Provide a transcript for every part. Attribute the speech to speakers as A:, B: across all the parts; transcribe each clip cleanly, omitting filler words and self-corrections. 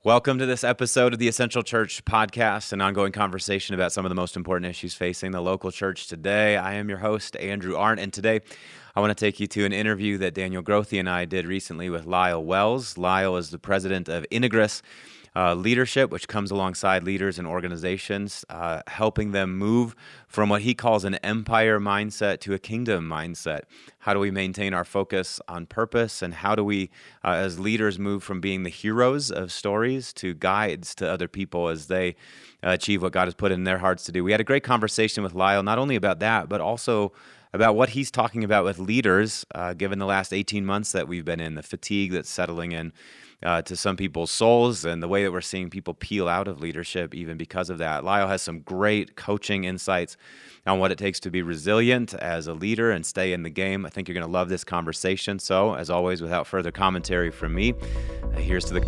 A: Welcome to this episode of the Essential Church podcast, an ongoing conversation about some of the most important issues facing the local church today. I am your host, Andrew Arndt, and today I want to take you to an interview that Daniel Grothe and I did recently with Lyle Wells. Lyle is the president of Integrus Leadership, which comes alongside leaders and organizations, helping them move from what he calls an empire mindset to a kingdom mindset. How do we maintain our focus on purpose, and how do we, as leaders, move from being the heroes of stories to guides to other people as they achieve what God has put in their hearts to do? We had a great conversation with Lyle, not only about that, but also about what he's talking about with leaders, given the last 18 months that we've been in, the fatigue that's settling in to some people's souls, and the way that we're seeing people peel out of leadership even because of that. Lyle has some great coaching insights on what it takes to be resilient as a leader and stay in the game. I think you're going to love this conversation. So, as always, without further commentary from me, here's to the...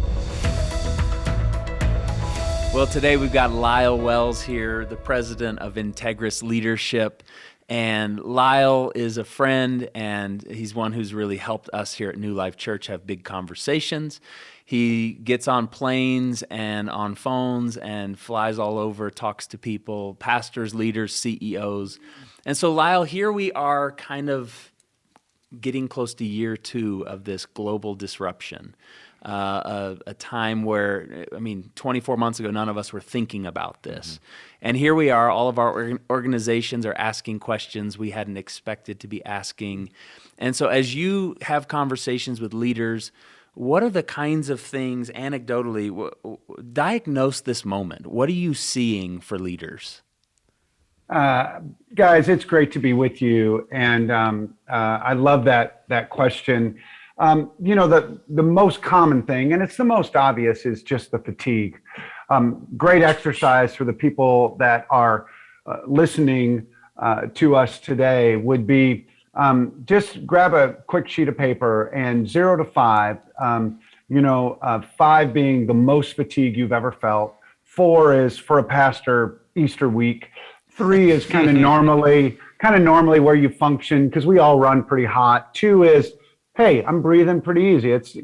B: Well, today we've got Lyle Wells here, the president of Integrus Leadership. And Lyle is a friend, and he's one who's really helped us here at New Life Church have big conversations. He gets on planes and on phones and flies all over, talks to people, pastors, leaders, CEOs. And so, Lyle, here we are kind of getting close to year 2 of this global disruption. A time where, 24 months ago, none of us were thinking about this. And here we are, all of our organizations are asking questions we hadn't expected to be asking. And so as you have conversations with leaders, what are the kinds of things, anecdotally, diagnose this moment? What are you seeing for leaders?
C: Guys, it's great to be with you. And I love that question. The most common thing, and it's the most obvious, is just the fatigue. Great exercise for the people that are listening to us today would be just grab a quick sheet of paper and 0 to 5, 5 being the most fatigue you've ever felt. 4 is, for a pastor, Easter week. 3 is kind of normally where you function, because we all run pretty hot. 2 is, hey, I'm breathing pretty easy. It's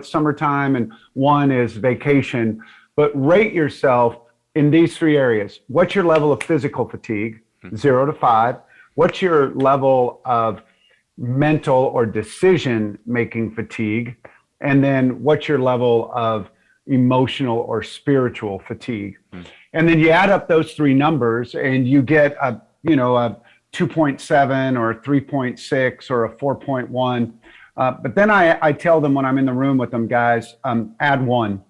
C: summertime, and 1 is vacation. But rate yourself in these 3 areas. What's your level of physical fatigue? 0 to 5. What's your level of mental or decision-making fatigue? And then what's your level of emotional or spiritual fatigue? And then you add up those 3 numbers, and you get a 2.7 or a 3.6 or a 4.1. But then I tell them when I'm in the room with them, guys, add 1,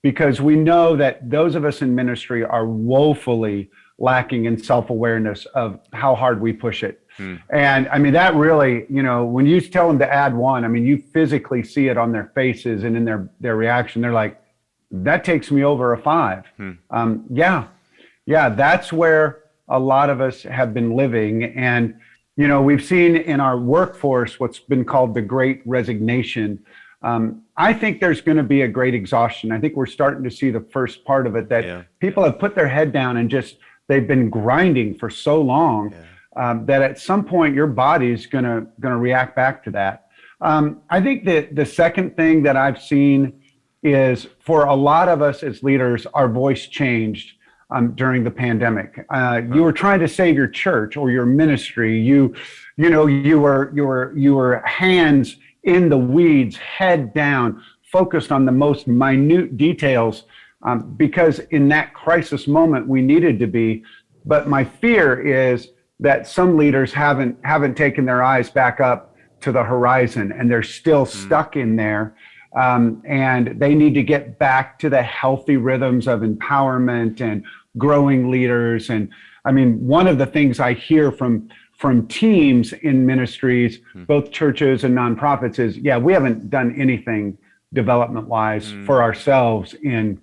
C: because we know that those of us in ministry are woefully lacking in self-awareness of how hard we push it. And that really, when you tell them to add 1, you physically see it on their faces and in their reaction. They're like, that takes me over a 5. Yeah, that's where a lot of us have been living. And we've seen in our workforce what's been called the Great Resignation. I think there's going to be a great exhaustion. I think we're starting to see the first part of it, that people have put their head down and they've been grinding for so long that at some point your body's going to react back to that. I think that the second thing that I've seen is, for a lot of us as leaders, our voice changed during the pandemic. You were trying to save your church or your ministry. You were hands in the weeds, head down, focused on the most minute details, because in that crisis moment we needed to be. But my fear is that some leaders haven't taken their eyes back up to the horizon, and they're still stuck in there. And they need to get back to the healthy rhythms of empowerment and growing leaders. And one of the things I hear from teams in ministries, both churches and nonprofits, is, we haven't done anything development-wise for ourselves in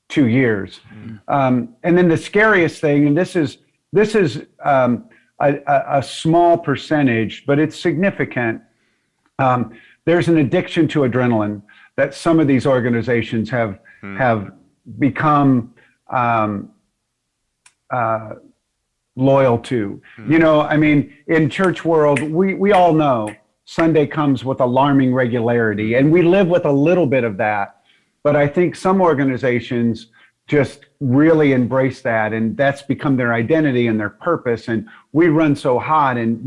C: 2 years. And then the scariest thing, and this is a small percentage, but it's significant. There's an addiction to adrenaline that some of these organizations have become loyal to. In church world, we all know Sunday comes with alarming regularity, and we live with a little bit of that. But I think some organizations just really embrace that, and that's become their identity and their purpose. And we run so hot, and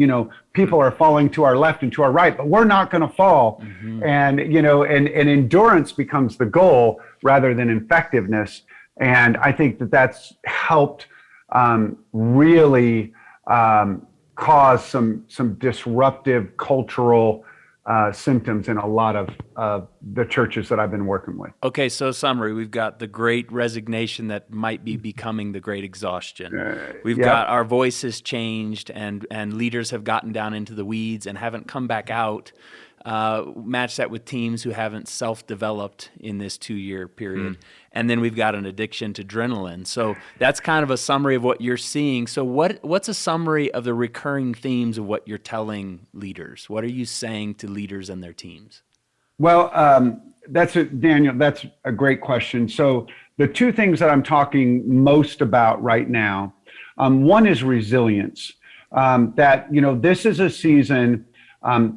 C: people are falling to our left and to our right, but we're not going to fall. And and endurance becomes the goal rather than effectiveness. And I think that's helped really cause some disruptive cultural symptoms in a lot of the churches that I've been working with.
B: Okay, so summary, we've got the great resignation that might be becoming the great exhaustion. We've got our voices changed, and leaders have gotten down into the weeds and haven't come back out. Match that with teams who haven't self-developed in this 2-year period. And then we've got an addiction to adrenaline. So that's kind of a summary of what you're seeing. So what's a summary of the recurring themes of what you're telling leaders? What are you saying to leaders and their teams?
C: Well, Daniel, that's a great question. So the two things that I'm talking most about right now, one is resilience. That this is a season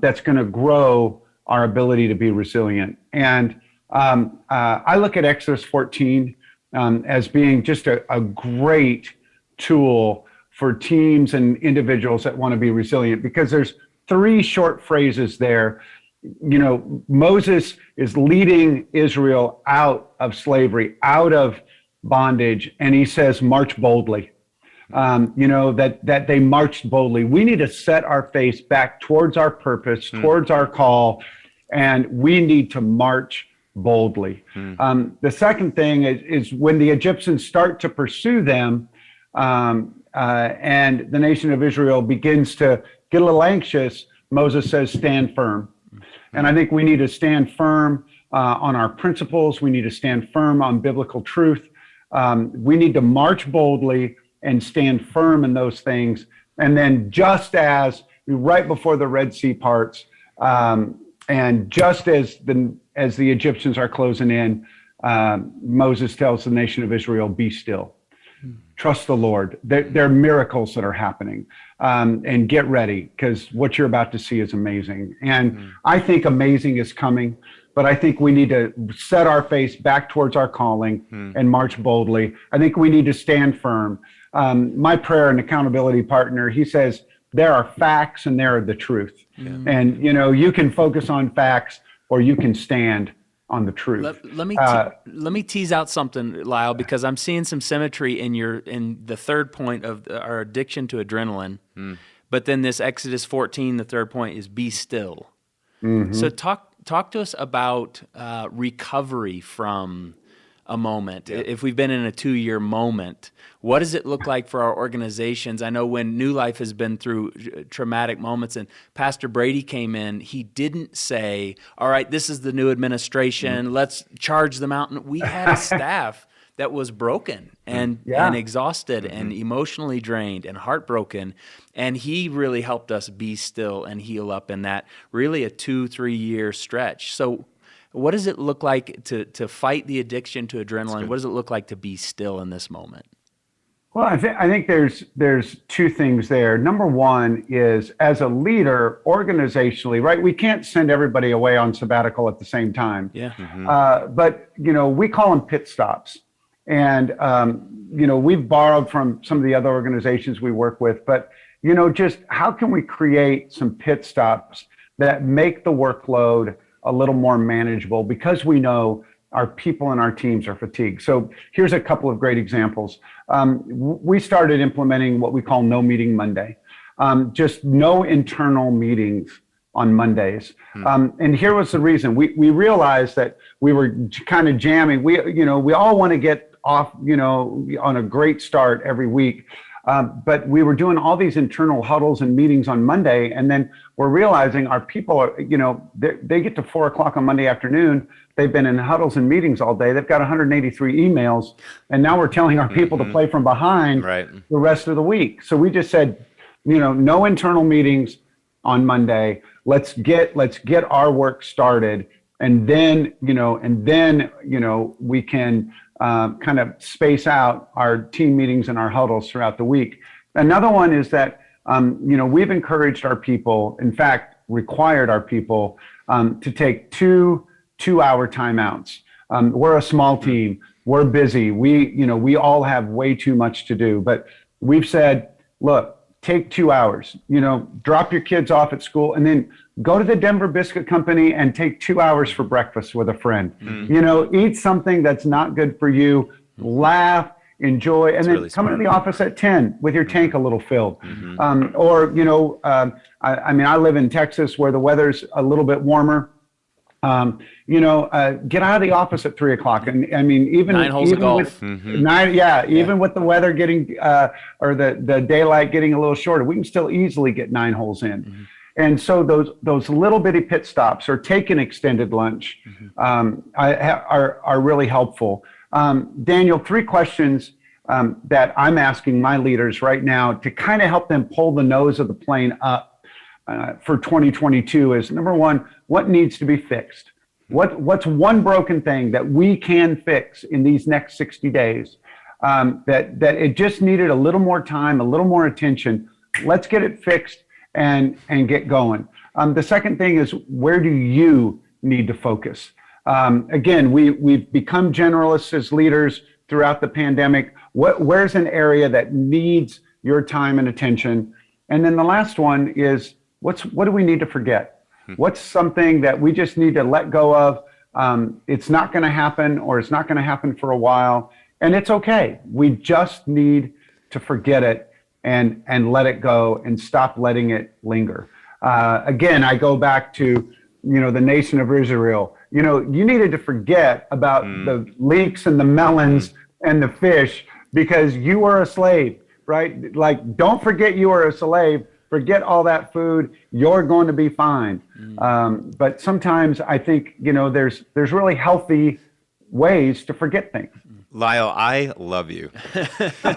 C: that's going to grow our ability to be resilient. And I look at Exodus 14 as being just a great tool for teams and individuals that want to be resilient, because there's 3 short phrases there. Moses is leading Israel out of slavery, out of bondage, and he says, march boldly. That they marched boldly. We need to set our face back towards our purpose, towards our call, and we need to march boldly. The second thing is when the Egyptians start to pursue them, and the nation of Israel begins to get a little anxious, Moses says, stand firm. And I think we need to stand firm on our principles. We need to stand firm on biblical truth. We need to march boldly and stand firm in those things. And then just as right before the Red Sea parts, and just as the Egyptians are closing in, Moses tells the nation of Israel, be still. Trust the Lord. There are miracles that are happening. And get ready, because what you're about to see is amazing. And I think amazing is coming, but I think we need to set our face back towards our calling and march boldly. I think we need to stand firm. My prayer and accountability partner, he says, there are facts and there are the truth. And, you can focus on facts or you can stand on the truth.
B: Let me tease out something, Lyle, because I'm seeing some symmetry in the third point of our addiction to adrenaline. But then this Exodus 14, the third point is be still. So talk to us about recovery from a moment. If we've been in a 2-year moment, what does it look like for our organizations? I know when New Life has been through traumatic moments, and Pastor Brady came in, he didn't say, all right, this is the new administration, let's charge the mountain. We had a staff that was broken and exhausted and emotionally drained and heartbroken. And he really helped us be still and heal up in that really a 2-3 year stretch. So what does it look like to fight the addiction to adrenaline? What does it look like to be still in this moment?
C: Well, I think there's 2 things there. Number one is, as a leader, organizationally, right? We can't send everybody away on sabbatical at the same time. But we call them pit stops, and we've borrowed from some of the other organizations we work with. But just how can we create some pit stops that make the workload a little more manageable, because we know our people and our teams are fatigued. So here's a couple of great examples. We started implementing what we call No Meeting Monday, just no internal meetings on Mondays. And here was the reason. We realized that we were kind of jamming. We all want to get off, on a great start every week. But we were doing all these internal huddles and meetings on Monday, and then we're realizing our people are, they get to 4 o'clock on Monday afternoon. They've been in huddles and meetings all day. They've got 183 emails, and now we're telling our people to play from behind the rest of the week. So we just said, no internal meetings on Monday. Let's get our work started, and then we can kind of space out our team meetings and our huddles throughout the week. Another one is that, we've encouraged our people, in fact, required our people to take 2 2-hour timeouts. We're a small team. We're busy. We all have way too much to do. But we've said, look, take 2 hours. Drop your kids off at school, and then go to the Denver Biscuit Company and take 2 hours for breakfast with a friend. Eat something that's not good for you. Laugh. Enjoy, and then really come into the office at 10 with your tank a little filled. I live in Texas where the weather's a little bit warmer. Get out of the office at 3 o'clock. And even
B: 9 holes of golf.
C: Even with the weather getting, or the daylight getting a little shorter, we can still easily get 9 holes in. And so those little bitty pit stops or take an extended lunch are really helpful. Daniel, 3 questions that I'm asking my leaders right now to kind of help them pull the nose of the plane up for 2022 is, number 1, what needs to be fixed? What's one broken thing that we can fix in these next 60 days that it just needed a little more time, a little more attention? Let's get it fixed and get going. The second thing is, where do you need to focus? Again, we've become generalists as leaders throughout the pandemic. Where's an area that needs your time and attention? And then the last one is, what do we need to forget? What's something that we just need to let go of? It's not going to happen, or it's not going to happen for a while, and it's okay. We just need to forget it and let it go and stop letting it linger. Again, I go back to the nation of Israel. You needed to forget about the leeks and the melons and the fish because you were a slave, right? Like, don't forget you were a slave. Forget all that food. You're going to be fine. But sometimes I think, there's really healthy ways to forget things.
A: Lyle, I love you.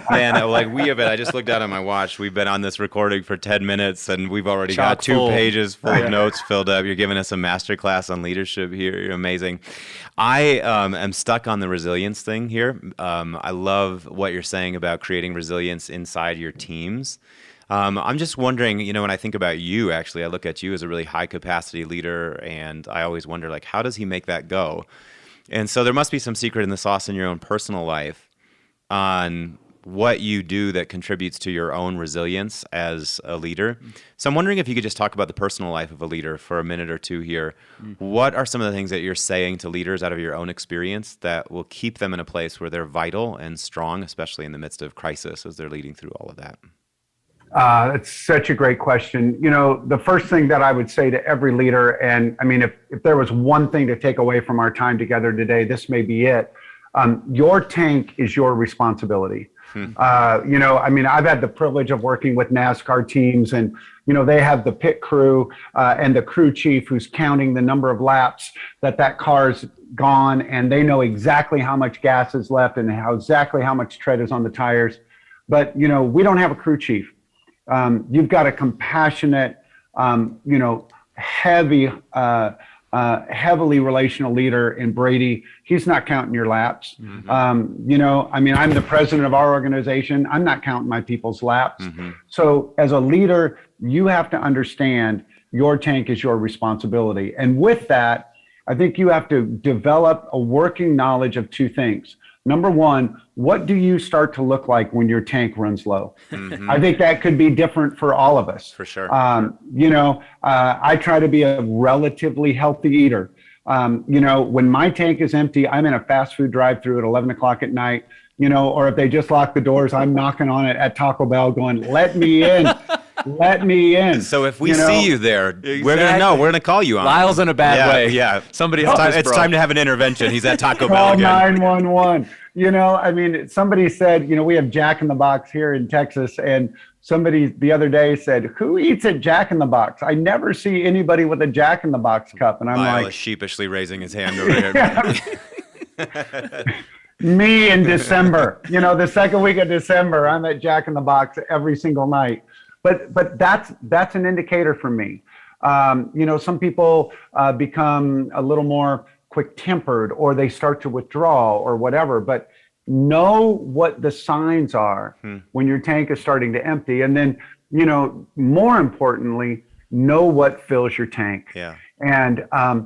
A: Man, I just looked down at my watch. We've been on this recording for 10 minutes, and we've already got 2 pages full of notes filled up. You're giving us a masterclass on leadership here. You're amazing. I am stuck on the resilience thing here. I love what you're saying about creating resilience inside your teams. I'm just wondering, when I think about you, actually, I look at you as a really high-capacity leader, and I always wonder, how does he make that go? And so there must be some secret in the sauce in your own personal life on what you do that contributes to your own resilience as a leader. So I'm wondering if you could just talk about the personal life of a leader for a minute or two here. What are some of the things that you're saying to leaders out of your own experience that will keep them in a place where they're vital and strong, especially in the midst of crisis as they're leading through all of that?
C: That's such a great question. The first thing that I would say to every leader, and if there was one thing to take away from our time together today, this may be it. Your tank is your responsibility. I've had the privilege of working with NASCAR teams, and, they have the pit crew and the crew chief who's counting the number of laps that car's gone, and they know exactly how much gas is left and exactly how much tread is on the tires. But, we don't have a crew chief. You've got a compassionate, heavily relational leader in Brady. He's not counting your laps. I'm the president of our organization. I'm not counting my people's laps. So as a leader, you have to understand your tank is your responsibility. And with that, I think you have to develop a working knowledge of 2 things. Number 1, what do you start to look like when your tank runs low? I think that could be different for all of us.
A: For sure.
C: I try to be a relatively healthy eater. When my tank is empty, I'm in a fast food drive-through at 11 o'clock at night, or if they just lock the doors, I'm knocking on it at Taco Bell going, let me in. Let me in.
A: So if we see you there, we're going to know. We're going to call you on.
B: Lyle's in a bad way.
A: Yeah.
B: Somebody help us,
A: It's time to have an intervention. He's at Taco Bell
C: Call
A: again.
C: 911. Somebody said, we have Jack in the Box here in Texas, and somebody the other day said, who eats at Jack in the Box? I never see anybody with a Jack in the Box cup. And I'm
A: Lyle is sheepishly raising his hand over here.
C: Me in December, the second week of December, I'm at Jack in the Box every single night. But that's an indicator for me. Some people become a little more quick-tempered, or they start to withdraw or whatever. But know what the signs are when your tank is starting to empty. And then, more importantly, know what fills your tank.
A: Yeah.
C: And, I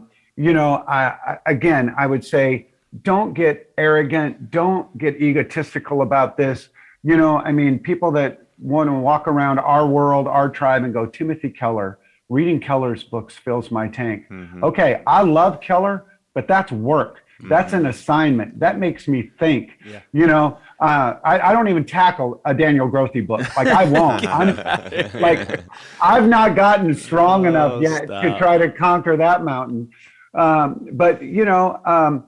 C: would say, don't get arrogant. Don't get egotistical about this. I mean, people that want to walk around our world, our tribe, and go, Timothy Keller, reading Keller's books fills my tank. Okay, I love Keller, but that's work. That's an assignment. That makes me think. Yeah. I don't even tackle a Daniel Grothe book. Like, I won't. I've not gotten strong enough yet to try to conquer that mountain. But I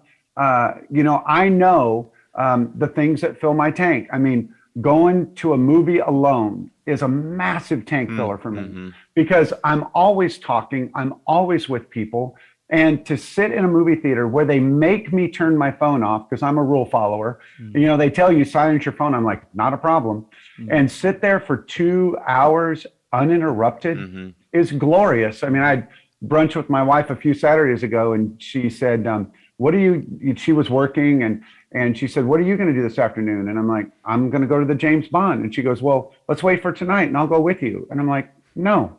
C: know the things that fill my tank. I mean, going to a movie alone is a massive tank filler for me because I'm always talking. I'm always with people. And to sit in a movie theater where they make me turn my phone off because I'm a rule follower, they tell you silence your phone. I'm like, not a problem. And sit there for 2 hours uninterrupted is glorious. I mean, I had brunch with my wife a few Saturdays ago, and she said, she was working and she said, what are you going to do this afternoon? And I'm like, I'm going to go to the James Bond. And she goes, well, let's wait for tonight and I'll go with you. And I'm like, no.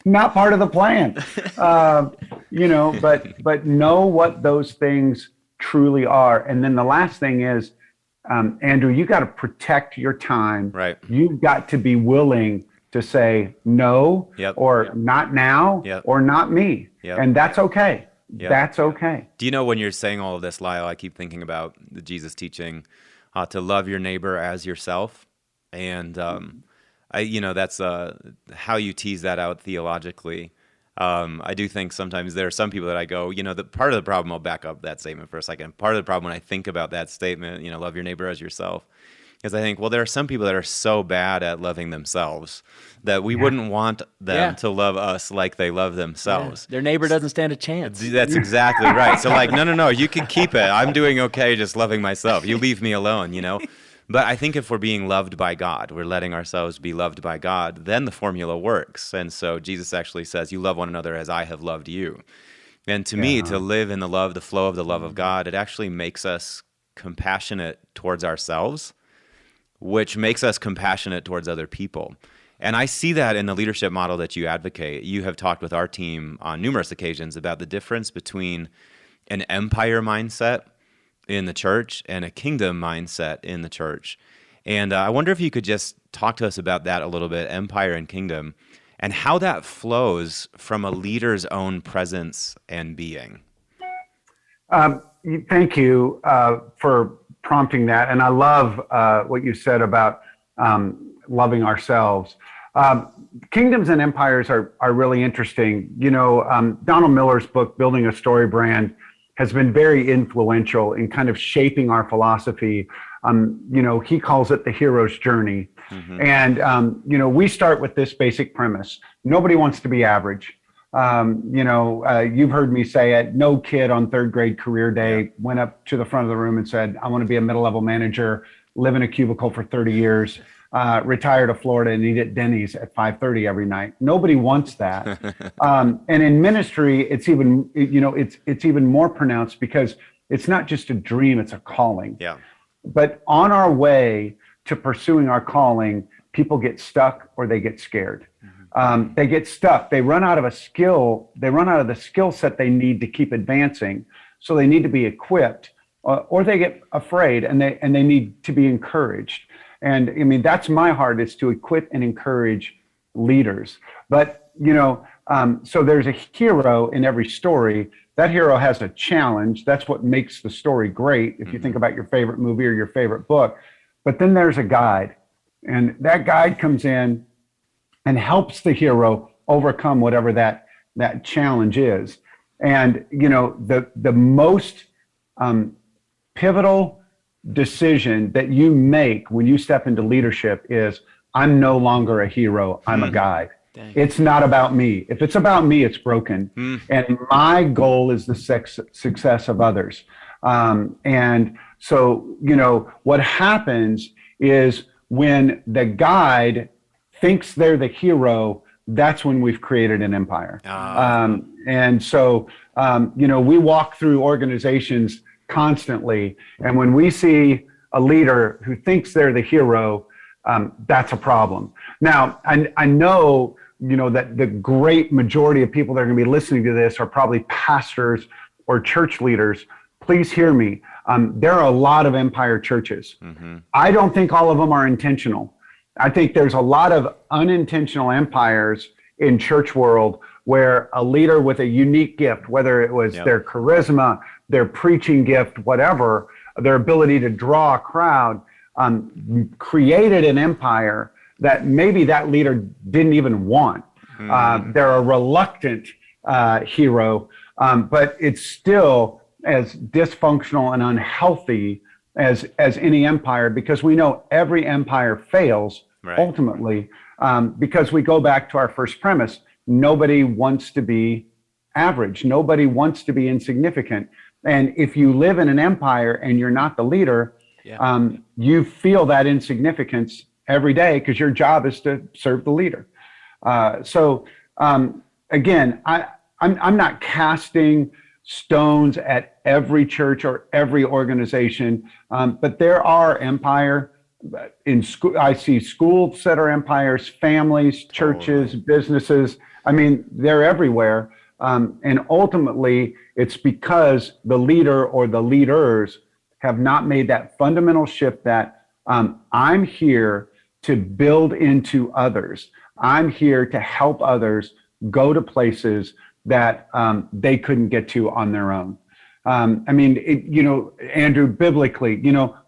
C: Not part of the plan, but know what those things truly are. And then the last thing is, Andrew, you got to protect your time.
A: Right.
C: You've got to be willing to say no, or not now, or not me. And that's okay. That's okay.
A: Do you know, when you're saying all of this, Lyle, I keep thinking about the Jesus teaching to love your neighbor as yourself. And that's how you tease that out theologically. I do think sometimes there are some people that I go, the part of the problem, I'll back up that statement for a second. Part of the problem when I think about that statement, love your neighbor as yourself, is I think, well, there are some people that are so bad at loving themselves that we wouldn't want them to love us like they love themselves.
B: Their neighbor doesn't stand a chance.
A: That's exactly right. So no, you can keep it. I'm doing okay just loving myself. You leave me alone, But I think if we're being loved by God, we're letting ourselves be loved by God, then the formula works. And so Jesus actually says, you love one another as I have loved you. And to me, to live in the flow of the love of God, it actually makes us compassionate towards ourselves, which makes us compassionate towards other people. And I see that in the leadership model that you advocate. You have talked with our team on numerous occasions about the difference between an empire mindset in the church and a kingdom mindset in the church. And I wonder if you could just talk to us about that a little bit, empire and kingdom, and how that flows from a leader's own presence and being.
C: Thank you for prompting that. And I love what you said about loving ourselves. Kingdoms and empires are really interesting. Donald Miller's book, Building a Story Brand, has been very influential in kind of shaping our philosophy. He calls it the hero's journey. And, we start with this basic premise. Nobody wants to be average. You've heard me say it. No kid on third grade career day went up to the front of the room and said, I want to be a middle-level manager, live in a cubicle for 30 years, retire to Florida and eat at Denny's at 5:30 every night. Nobody wants that. And in ministry, it's even, it's even more pronounced because it's not just a dream, it's a calling.
A: Yeah.
C: But on our way to pursuing our calling, people get stuck or they get scared. They get stuck. They run out of a skill. They run out of the skill set they need to keep advancing. So they need to be equipped, or they get afraid and they need to be encouraged. And I mean, that's my heart, is to equip and encourage leaders. But, so there's a hero in every story. That hero has a challenge. That's what makes the story great, if you think about your favorite movie or your favorite book. But then there's a guide, and that guide comes in and helps the hero overcome whatever that challenge is. And, the most pivotal decision that you make when you step into leadership is, I'm no longer a hero, I'm a guide. Dang. It's not about me. If it's about me, it's broken. And my goal is the success of others. And so, what happens is when the guide thinks they're the hero, that's when we've created an empire. And so, we walk through organizations constantly, and when we see a leader who thinks they're the hero, that's a problem. Now, I know, that the great majority of people that are going to be listening to this are probably pastors or church leaders. please hear me. There are a lot of empire churches.
A: Mm-hmm.
C: I don't think all of them are intentional. I think there's a lot of unintentional empires in church world where a leader with a unique gift, whether it was their charisma, their preaching gift, whatever, their ability to draw a crowd, created an empire that maybe that leader didn't even want. They're a reluctant hero, but it's still as dysfunctional and unhealthy as any empire, because we know every empire fails ultimately, because we go back to our first premise. Nobody wants to be average. Nobody wants to be insignificant. And if you live in an empire and you're not the leader, you feel that insignificance every day because your job is to serve the leader. Again, I'm not casting stones at every church or every organization, but there are empire in school. I see schools that are empires, families, churches, businesses. I mean, they're everywhere. And ultimately, it's because the leader or the leaders have not made that fundamental shift that I'm here to build into others. I'm here to help others go to places that they couldn't get to on their own. Andrew, biblically,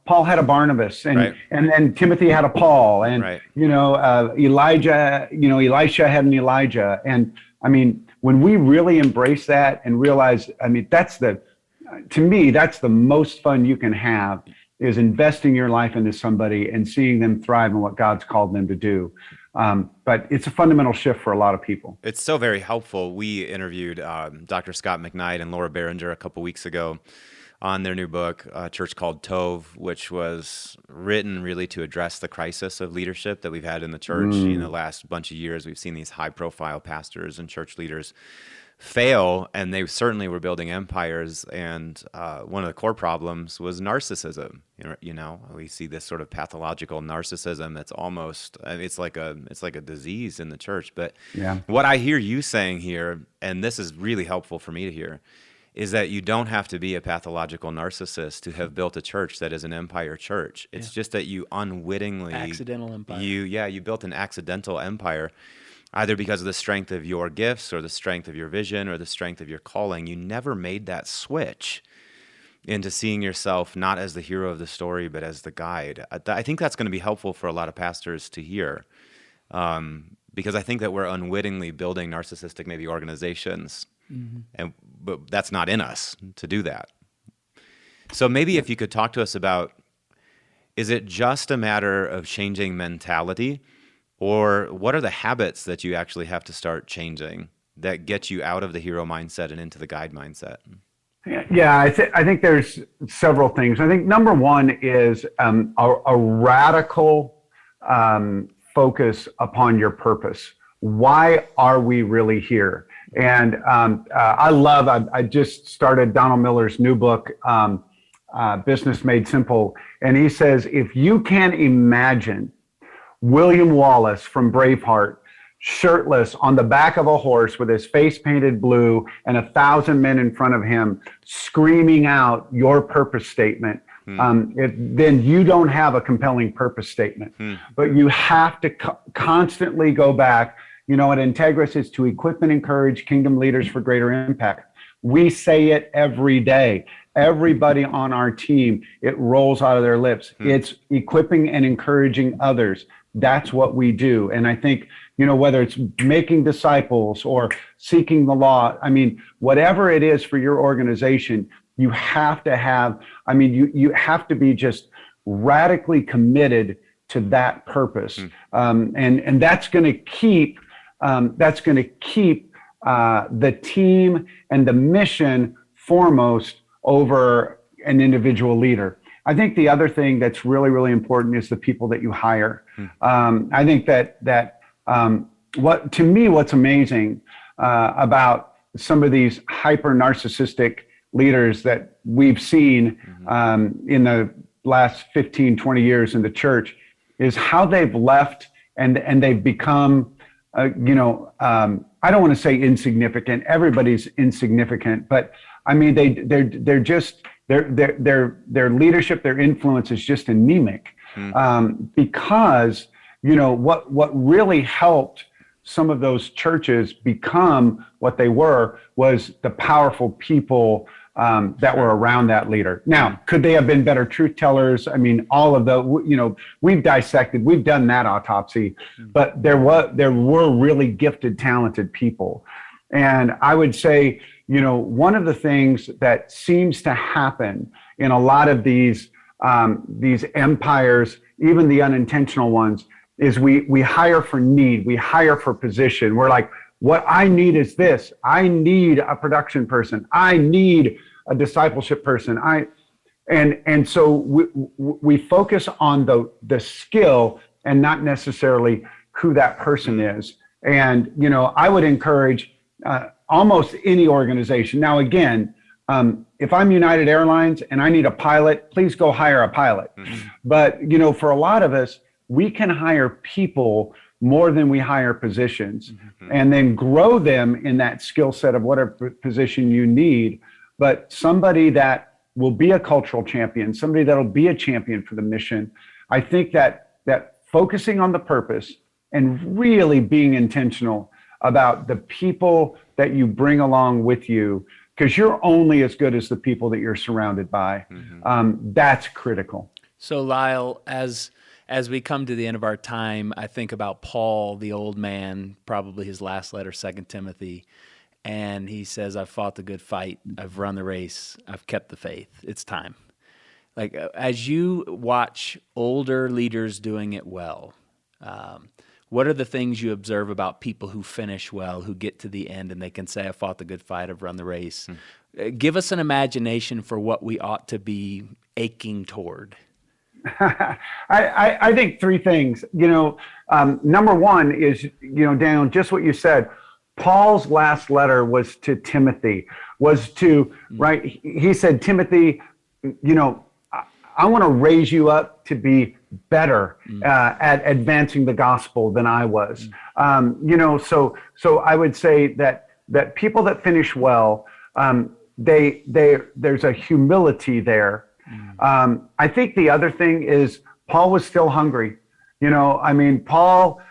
C: Paul had a Barnabas, and then Timothy had a Paul, and Elijah, Elisha had an Elijah. And I mean, when we really embrace that and realize, to me, that's the most fun you can have, is investing your life into somebody and seeing them thrive in what God's called them to do. But it's a fundamental shift for a lot of people.
A: It's so very helpful. We interviewed Dr. Scott McKnight and Laura Barringer a couple weeks ago on their new book, A Church Called Tove, which was written really to address the crisis of leadership that we've had in the church. In the last bunch of years, we've seen these high-profile pastors and church leaders fail, and they certainly were building empires. And one of the core problems was narcissism. We see this sort of pathological narcissism that's almost, it's like a disease in the church. But what I hear you saying here, and this is really helpful for me to hear, is that you don't have to be a pathological narcissist to have built a church that is an empire church. It's just that you unwittingly...
B: Accidental empire.
A: You built an accidental empire, either because of the strength of your gifts or the strength of your vision or the strength of your calling. You never made that switch into seeing yourself not as the hero of the story, but as the guide. I think that's going to be helpful for a lot of pastors to hear, because I think that we're unwittingly building narcissistic maybe organizations, but that's not in us to do that. So maybe if you could talk to us about, is it just a matter of changing mentality, or what are the habits that you actually have to start changing that get you out of the hero mindset and into the guide mindset?
C: Yeah, I think there's several things. I think number one is a radical focus upon your purpose. Why are we really here? And I just started Donald Miller's new book, Business Made Simple. And he says, if you can imagine William Wallace from Braveheart, shirtless on the back of a horse with his face painted blue and 1,000 men in front of him screaming out your purpose statement, then you don't have a compelling purpose statement. But you have to constantly go back. At Integrus is to equip and encourage kingdom leaders for greater impact. We say it every day. Everybody on our team, it rolls out of their lips. It's equipping and encouraging others. That's what we do. And I think, whether it's making disciples or seeking the law, whatever it is for your organization, you have to have, you have to be just radically committed to that purpose. And that's going to keep, the team and the mission foremost over an individual leader. I think the other thing that's really, really important is the people that you hire. I think that what's amazing about some of these hyper narcissistic leaders that we've seen in the last 15, 20 years in the church is how they've left and they've become, I don't want to say insignificant. Everybody's insignificant, but they're just their leadership, their influence is just anemic. Because, what really helped some of those churches become what they were was the powerful people that were around that leader. Now, could they have been better truth tellers? I mean, all of the, we've done that autopsy, but there were really gifted, talented people. And I would say, one of the things that seems to happen in a lot of these empires, even the unintentional ones, is we hire for need, we hire for position. We're like, what I need is this. I need a production person. I need a discipleship person. And so we focus on the skill and not necessarily who that person is. And I would encourage almost any organization. Now, again, if I'm United Airlines and I need a pilot, please go hire a pilot. But for a lot of us, we can hire people more than we hire positions, and then grow them in that skill set of whatever position you need. But somebody that will be a cultural champion, somebody that'll be a champion for the mission. I think that focusing on the purpose and really being intentional about the people that you bring along with you, because you're only as good as the people that you're surrounded by. That's critical.
B: So Lyle, as we come to the end of our time, I think about Paul, the old man, probably his last letter, 2 Timothy, and he says, I've fought the good fight, I've run the race, I've kept the faith, it's time. Like, as you watch older leaders doing it well, what are the things you observe about people who finish well, who get to the end and they can say, I fought the good fight, I've run the race? Give us an imagination for what we ought to be aching toward.
C: I think three things. Number one is, Daniel, just what you said. Paul's last letter was to Timothy, right? He said, Timothy, I want to raise you up to be better at advancing the gospel than I was. So I would say that people that finish well, there's a humility there. I think the other thing is Paul was still hungry. Paul,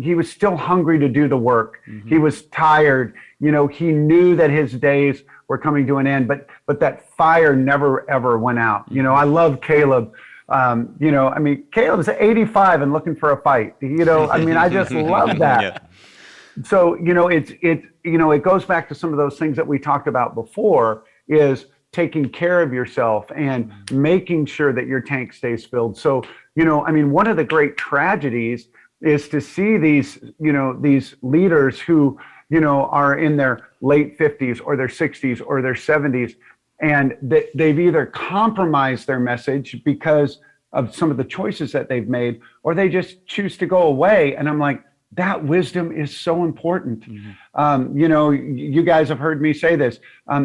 C: he was still hungry to do the work. He was tired. He knew that his days were coming to an end, but that fire never, ever went out. I love Caleb. Caleb's 85 and looking for a fight. I just love that. Yeah. So, it goes back to some of those things that we talked about before, is taking care of yourself and making sure that your tank stays filled. So, one of the great tragedies is to see these leaders who, are in their late 50s or their 60s or their 70s, and they've either compromised their message because of some of the choices that they've made, or they just choose to go away. And I'm like, that wisdom is so important. You guys have heard me say this.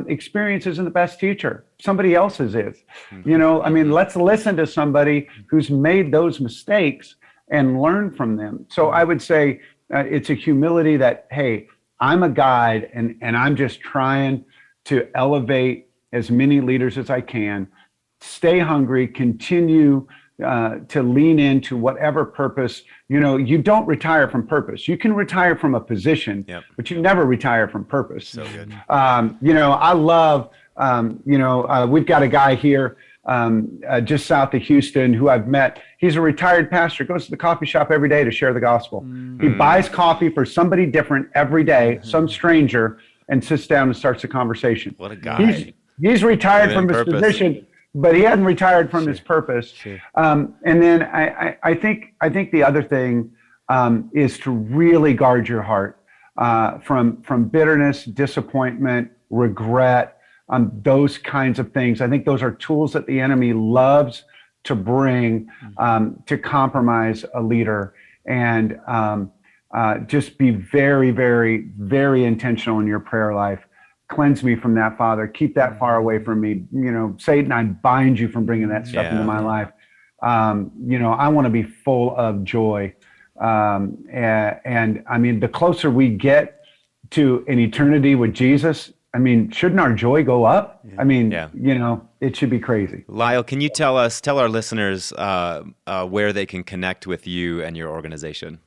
C: Experience isn't the best teacher. Somebody else's is. Let's listen to somebody who's made those mistakes and learn from them. So I would say it's a humility that, hey, I'm a guide and I'm just trying to elevate as many leaders as I can. Stay hungry, continue to lean into whatever purpose. You don't retire from purpose. You can retire from a position, but you never retire from purpose.
A: So good.
C: I love, we've got a guy here just south of Houston who I've met. He's a retired pastor, goes to the coffee shop every day to share the gospel. He buys coffee for somebody different every day, some stranger, and sits down and starts a conversation.
A: What a guy.
C: He's retired from his position, but he hadn't retired from his purpose. And then I think the other thing is to really guard your heart from bitterness, disappointment, regret, those kinds of things. I think those are tools that the enemy loves to bring to compromise a leader. And just be very, very, very intentional in your prayer life. Cleanse me from that, Father. Keep that far away from me. Satan, I bind you from bringing that stuff into my life. I want to be full of joy. And the closer we get to an eternity with Jesus, I mean, shouldn't our joy go up?
B: Yeah.
C: I mean,
A: Yeah.
C: it should be crazy.
A: Lyle, can you tell our listeners where they can connect with you and your organization?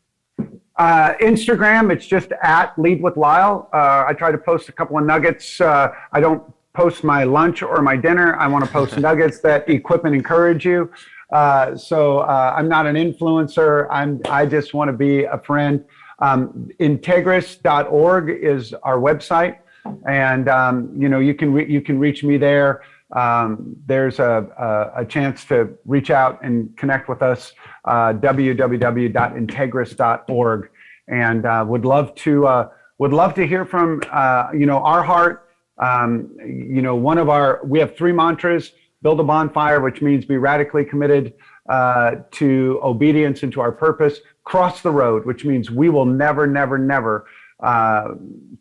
C: Instagram, it's just at Lead with Lyle. I try to post a couple of nuggets. I don't post my lunch or my dinner. I want to post nuggets that equip and encourage you. So I'm not an influencer. I just want to be a friend. Integrus.org is our website, and you can reach me there. There's a chance to reach out and connect with us. www.integrus.org, and would love to hear from our heart. We have 3 mantras: build a bonfire, which means be radically committed to obedience and to our purpose; cross the road, which means we will never, never, never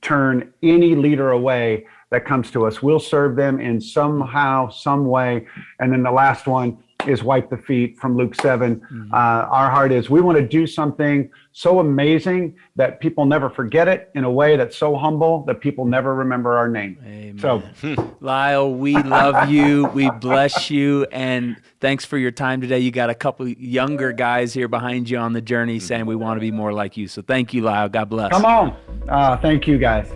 C: turn any leader away that comes to us. We'll serve them in somehow, some way. And then the last one is wipe the feet from Luke 7. Mm-hmm. Our heart is we want to do something so amazing that people never forget it, in a way that's so humble that people never remember our name.
B: Amen.
C: So,
B: Lyle, we love you. We bless you. And thanks for your time today. You got a couple younger guys here behind you on the journey saying we want to be more like you. So thank you, Lyle. God bless.
C: Come on. Thank you, guys.